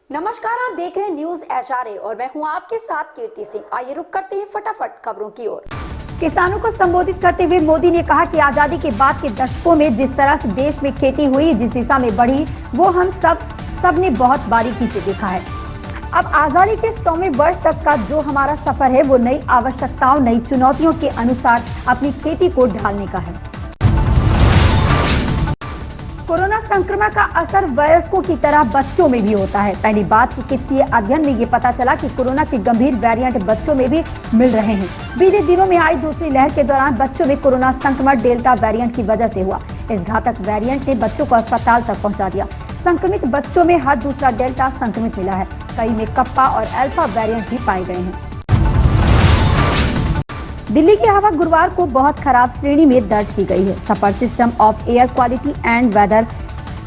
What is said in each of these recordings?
नमस्कार, आप देख रहे हैं न्यूज एचआरए और मैं हूं आपके साथ कीर्ति सिंह। आइए रुक करते हैं फटाफट खबरों की ओर। किसानों को संबोधित करते हुए मोदी ने कहा कि आजादी के बाद के दशकों में जिस तरह से देश में खेती हुई, जिस दिशा में बढ़ी, वो हम सब ने बहुत बारीकी से देखा है। अब आजादी के 100वें वर्ष तक का जो हमारा सफर है वो नई आवश्यकताओं, नई चुनौतियों के अनुसार अपनी खेती को ढालने का है। कोरोना संक्रमण का असर वयस्कों की तरह बच्चों में भी होता है। पहली बात, चिकित्सीय अध्ययन में ये पता चला कि कोरोना के गंभीर वेरिएंट बच्चों में भी मिल रहे हैं। बीते दिनों में आई दूसरी लहर के दौरान बच्चों में कोरोना संक्रमण डेल्टा वेरिएंट की वजह से हुआ। इस घातक वेरिएंट ने बच्चों को अस्पताल तक पहुंचा दिया। संक्रमित बच्चों में हर दूसरा डेल्टा संक्रमित मिला है। कई में कप्पा और अल्फा वेरिएंट भी पाए गए हैं। दिल्ली की हवा गुरुवार को बहुत खराब श्रेणी में दर्ज की गई है। SAFAR system of air quality and weather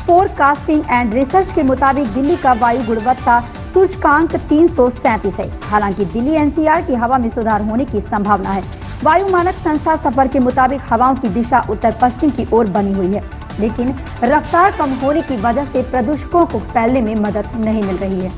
forecasting and research के मुताबिक दिल्ली का वायु गुणवत्ता सूचकांक 337 है। हालांकि दिल्ली एनसीआर की हवा में सुधार होने की संभावना है। वायु मानक संस्था सफर के मुताबिक हवाओं की दिशा उत्तर पश्चिम की ओर बनी हुई है, लेकिन रफ्तार कम होने की वजह से प्रदूषकों को फैलने में मदद नहीं मिल रही है।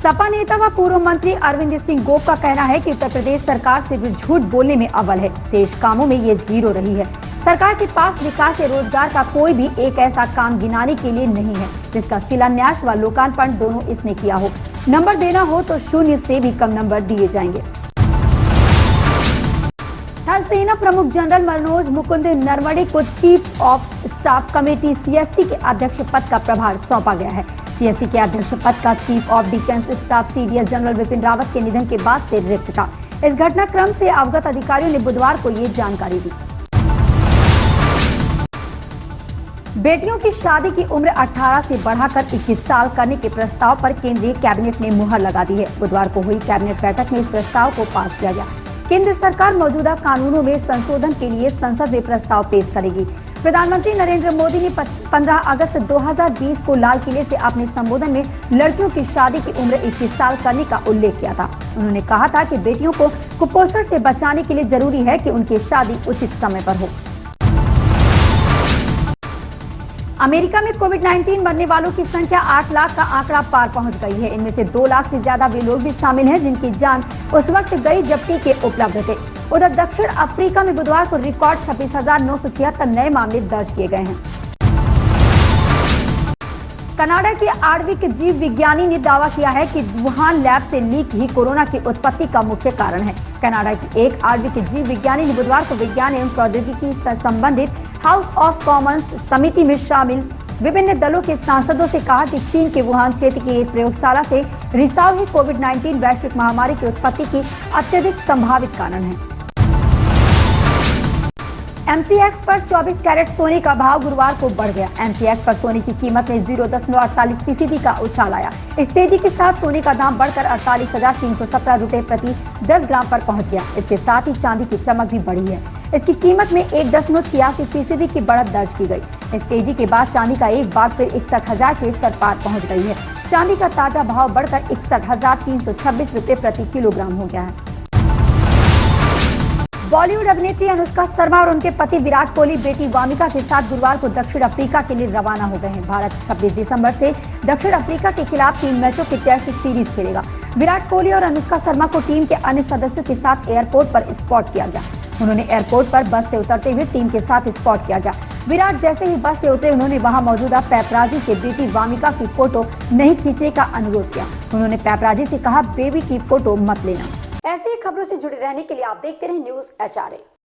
सपा नेता व पूर्व मंत्री अरविंद सिंह गोप का कहना है कि उत्तर प्रदेश सरकार सिर्फ झूठ बोलने में अव्वल है, शेष कामों में ये जीरो रही है। सरकार के पास विकास या रोजगार का कोई भी एक ऐसा काम गिनाने के लिए नहीं है जिसका शिलान्यास व लोकार्पण दोनों इसने किया हो। नंबर देना हो तो 0 से भी कम नंबर दिए जाएंगे। थल सेना प्रमुख जनरल मनोज मुकुंद नरवणे को chief of staff committee CSC के अध्यक्ष पद का प्रभार सौंपा गया है। सीएससी के अध्यक्ष पद का chief of defence staff CDS general Vipin Rawat के निधन के बाद से रिक्त था। इस घटनाक्रम से अवगत अधिकारियों ने बुधवार को ये जानकारी दी। बेटियों की शादी की उम्र 18 से बढ़ाकर 21 साल करने के प्रस्ताव पर केंद्रीय कैबिनेट ने मुहर लगा दी है। बुधवार को हुई कैबिनेट बैठक में इस प्रस्ताव को पास किया गया। केंद्र सरकार मौजूदा कानूनों में संशोधन के लिए संसद में प्रस्ताव पेश करेगी। प्रधानमंत्री नरेंद्र मोदी ने 15 अगस्त 2020 को लाल किले से अपने संबोधन में लड़कियों की शादी की उम्र 21 साल करने का उल्लेख किया था। उन्होंने कहा था कि बेटियों को कुपोषण से बचाने के लिए जरूरी है कि उनकी शादी उचित समय पर हो। अमेरिका में कोविड-19 मरने वालों की संख्या 8 लाख का आंकड़ा पार पहुंच गई है। इनमें से 2 लाख से ज्यादा वे लोग भी शामिल हैं जिनकी जान उस वक्त गई जब टीके उपलब्ध थे। उधर दक्षिण अफ्रीका में बुधवार को रिकॉर्ड 26,976 नए मामले दर्ज किए गए हैं। कनाडा के आणविक जीव विज्ञानी ने दावा किया है कि वुहान लैब से लीक ही कोरोना की उत्पत्ति का मुख्य कारण है। कनाडा की एक आणविक जीव विज्ञानी ने बुधवार को विज्ञान एवं प्रौद्योगिकी से संबंधित हाउस ऑफ कॉमन्स समिति में शामिल विभिन्न दलों के सांसदों से कहा कि चीन के वुहान क्षेत्र की एक प्रयोगशाला से रिसाव ही कोविड-19 वैश्विक महामारी की उत्पत्ति की अत्यधिक संभावित कारण है। एमसीएक्स पर 24 कैरेट सोने का भाव गुरुवार को बढ़ गया। एमसीएक्स पर सोने की कीमत में 0.48% का उछाल आया। इस तेजी के साथ सोने का दाम बढ़कर 48,317 रुपए प्रति 10 ग्राम पर पहुंच गया। इसके साथ ही चांदी की चमक भी बढ़ी है। इसकी कीमत में 1.86% की बढ़त दर्ज की गई। इस तेजी के बाद चांदी का एक बार फिर 61,000 के स्तर पार पहुंच गई है। चांदी का ताजा भाव बढ़कर 61,326 रुपए प्रति किलोग्राम हो गया है। बॉलीवुड अभिनेत्री अनुष्का शर्मा और उनके पति विराट कोहली बेटी वामिका के साथ गुरुवार को दक्षिण अफ्रीका के लिए रवाना हो गए हैं। भारत 26 दिसंबर से दक्षिण अफ्रीका के खिलाफ 3 मैचों के टेस्ट सीरीज खेलेगा। विराट कोहली और अनुष्का शर्मा को टीम के अन्य सदस्यों के साथ एयरपोर्ट पर स्पॉट किया गया। उन्होंने एयरपोर्ट पर बस से उतरते हुए टीम के साथ स्पॉट किया गया। विराट जैसे ही बस से उतरे उन्होंने वहां मौजूदा पैपराजी से बेटी वामिका की फोटो नहीं खींचने का अनुरोध किया। उन्होंने पैपराजी से कहा, बेबी की फोटो मत लेना। ऐसी खबरों से जुड़े रहने के लिए आप देखते रहे न्यूज एचआरए।